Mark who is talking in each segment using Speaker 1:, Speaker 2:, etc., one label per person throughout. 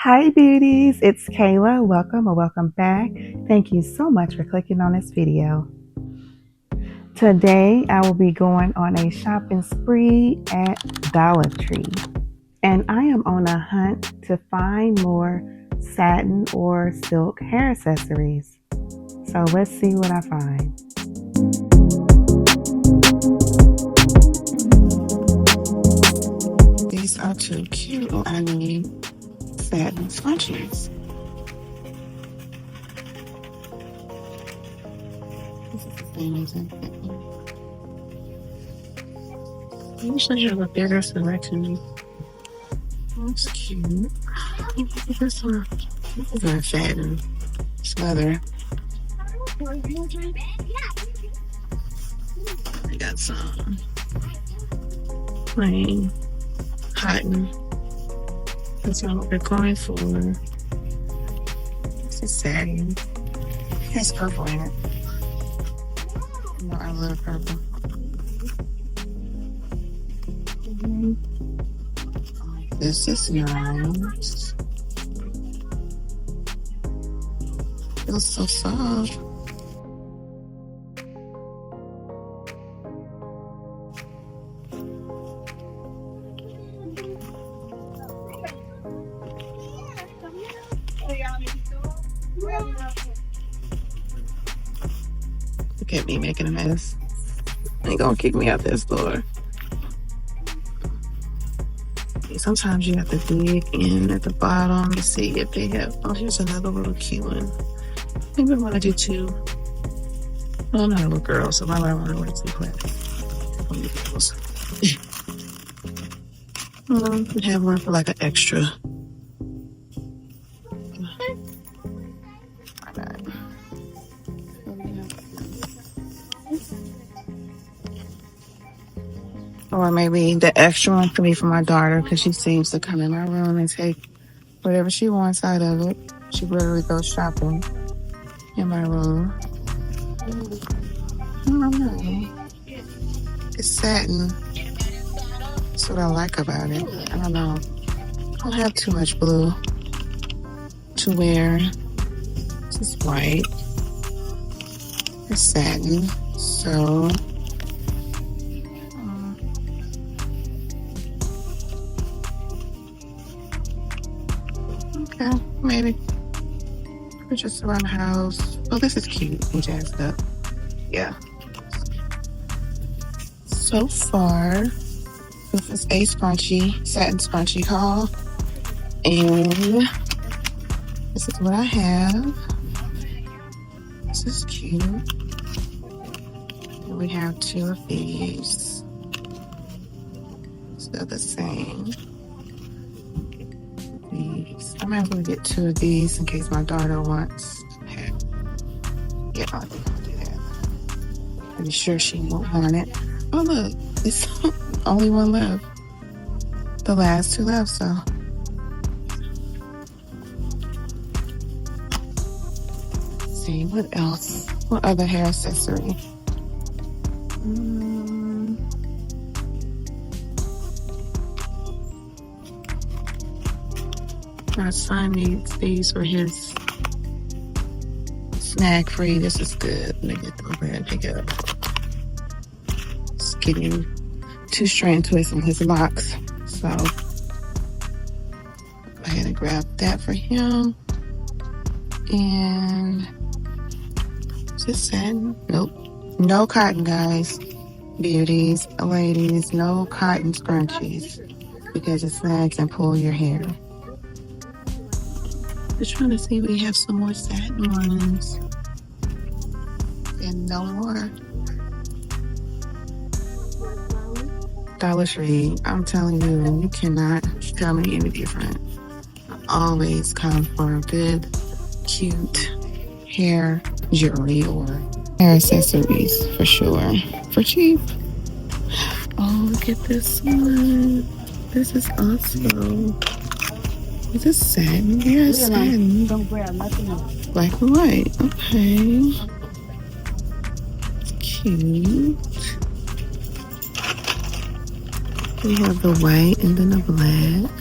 Speaker 1: Hi beauties, it's Kayla. Welcome or welcome back. Thank you so much for clicking on this video. Today I will be going on a shopping spree at Dollar Tree. And I am on a hunt to find more satin or silk hair accessories. So let's see what I find. These are too cute. I need Satin Scrunchies. This is the same as I usually have a bigger selection. That's cute. This one is not satin. It's leather. I got some plain cotton. That's not what we're going for. This is satin. It has purple in it. No, I love purple. This is nice. Feels so soft. Look at me making a mess. They gonna kick me out this door. Sometimes you have to dig in at the bottom to see if they have. Oh, here's another little cute one. Maybe I want to do two. Well, I'm not a little girl, so why would I want to wear two classes? We have one for like an extra. Or maybe the extra one could be for my daughter because she seems to come in my room and take whatever she wants out of it. She rarely goes shopping in my room. I don't know. It's satin. That's what I like about it. I don't know. I don't have too much blue to wear. This is white. It's satin. So okay, maybe we're just around the house. Oh, this is cute and jazzed up. Yeah. So far, this is a scrunchie, satin scrunchie haul. And this is what I have. This is cute. And we have two of these. Still the same. These. I might want to get two of these in case my daughter wants. Yeah, I think I'll do that. Pretty sure she won't want it. Oh look, it's only one left. The last two left, so. Let's see, what else? What other hair accessory? My son needs these for his snag free. This is good. Let me get them over and pick it up. Just getting 2 strand twists in his locks. So go ahead and grab that for him. And is this satin? Nope. No cotton, guys. Beauties, ladies, no cotton scrunchies because it snags and pull your hair. Just trying to see if we have some more satin ones. And no more. Dollar Tree, I'm telling you, you cannot tell me any different. I always come for a good, cute hair jewelry or hair accessories for sure. For cheap. Oh, look at this one. This is also. Is this satin? Yeah, it's satin. Black and white. Okay. It's cute. We have the white and then the black.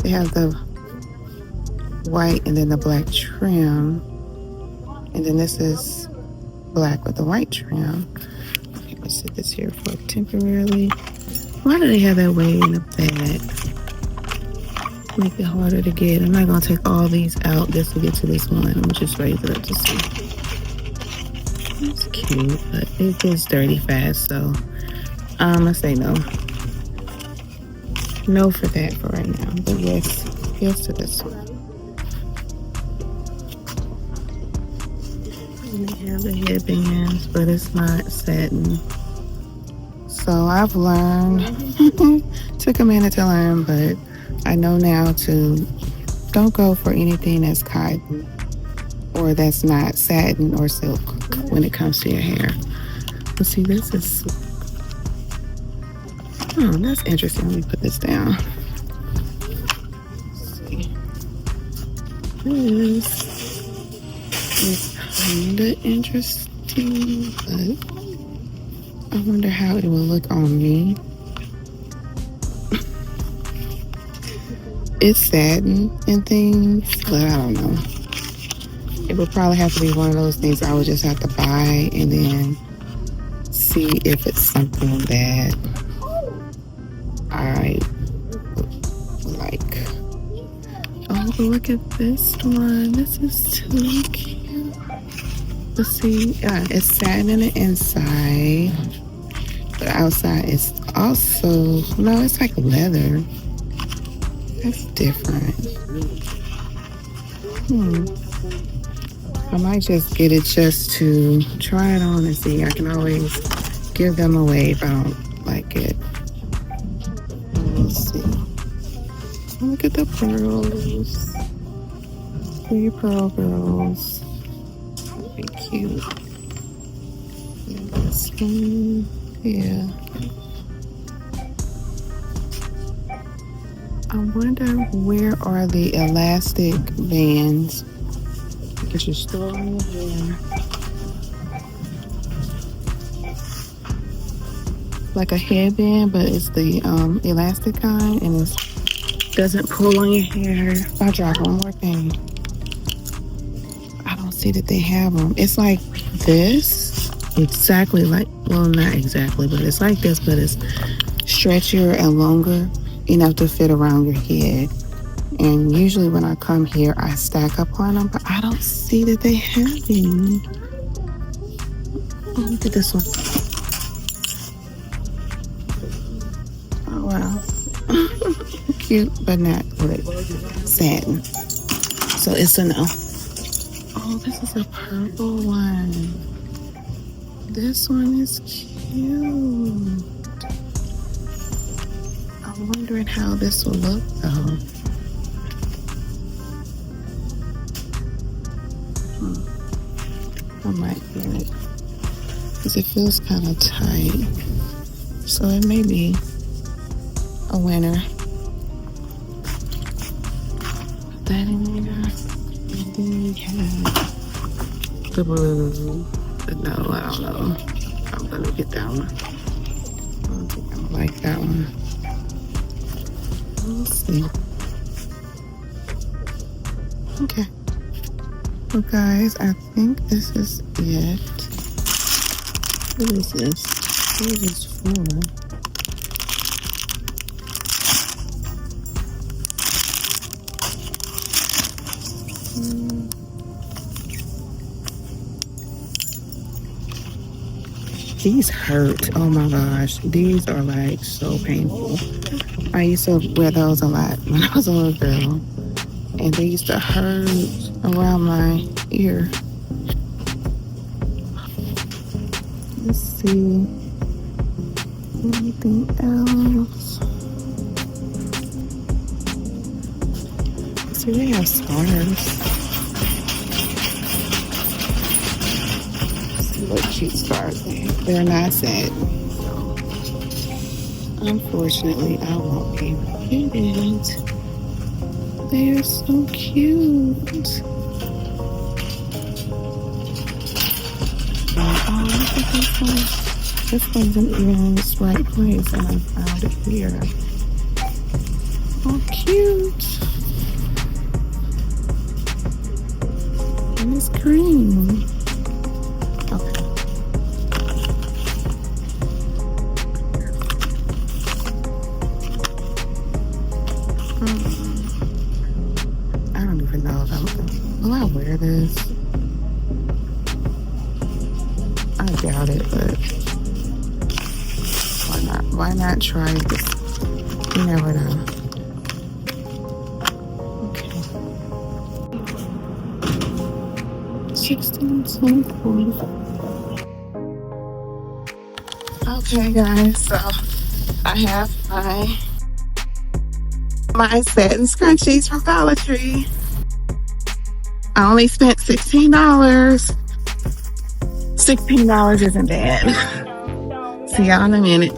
Speaker 1: They have the white and then the black trim. And then this is black with the white trim. Okay, let's set this here for temporarily. Why do they have that way in the back? Make it harder to get. I'm not gonna take all these out just to get to this one. I'm just raise it up to see. It's cute, but it gets dirty fast, so I'm gonna say no. No for that for right now. But yes to this one. We have the headbands, but it's not satin. So I've learned, took a minute to learn, but I know now to don't go for anything that's cotton or that's not satin or silk when it comes to your hair. But see, this is, that's interesting. Let me put this down. Let's see. This is kind of interesting, but I wonder how it will look on me. It's satin and things, but I don't know. It would probably have to be one of those things I would just have to buy and then see if it's something that I like. Oh, but look at this one. This is too cute. Let's see. It's satin in the inside, but outside it's also, no, it's like leather. That's different. I might just get it just to try it on and see. I can always give them away if I don't like it. Let's see. Look at the pearls. 3 pearl girls. That'd be cute. And this one, yeah. I wonder where are the elastic bands? Because you're storing your hair. Like a headband, but it's the elastic kind, and it doesn't pull on your hair. If I drop one more thing, I don't see that they have them. It's like this, exactly like, well, not exactly, but it's like this, but it's stretchier and longer enough to fit around your head. And usually when I come here, I stack up on them, but I don't see that they have any. Oh, look at this one. Oh, wow. Cute, but not with satin. So it's a no. Oh, this is a purple one. This one is cute. I'm wondering how this will look though. I might get it because it feels kind of tight, so it may be a winner. Put that in there, and then we have the blue. But no, I don't know. I'm gonna get that one. I don't think I like that one. We'll see. Okay. Well, guys, I think this is it. What is this? What is this for? These hurt. Oh my gosh. These are like so painful. I used to wear those a lot when I was a little girl. And they used to hurt around my ear. Let's see. Anything else? See, they have scarves. Let's see what cute scarves they have. They're not satin. Unfortunately, I won't be able to get it. They are so cute. Oh, look at this one. This one's in the right place, and I found it here. How cute. And it's green. Okay. I don't even know if will I wear this? I doubt it, but why not? Why not try this? You never know. Okay. 1624. Okay, guys, so I have my satin scrunchies from Dollar Tree. I only spent $16. $16 isn't bad. See y'all in a minute.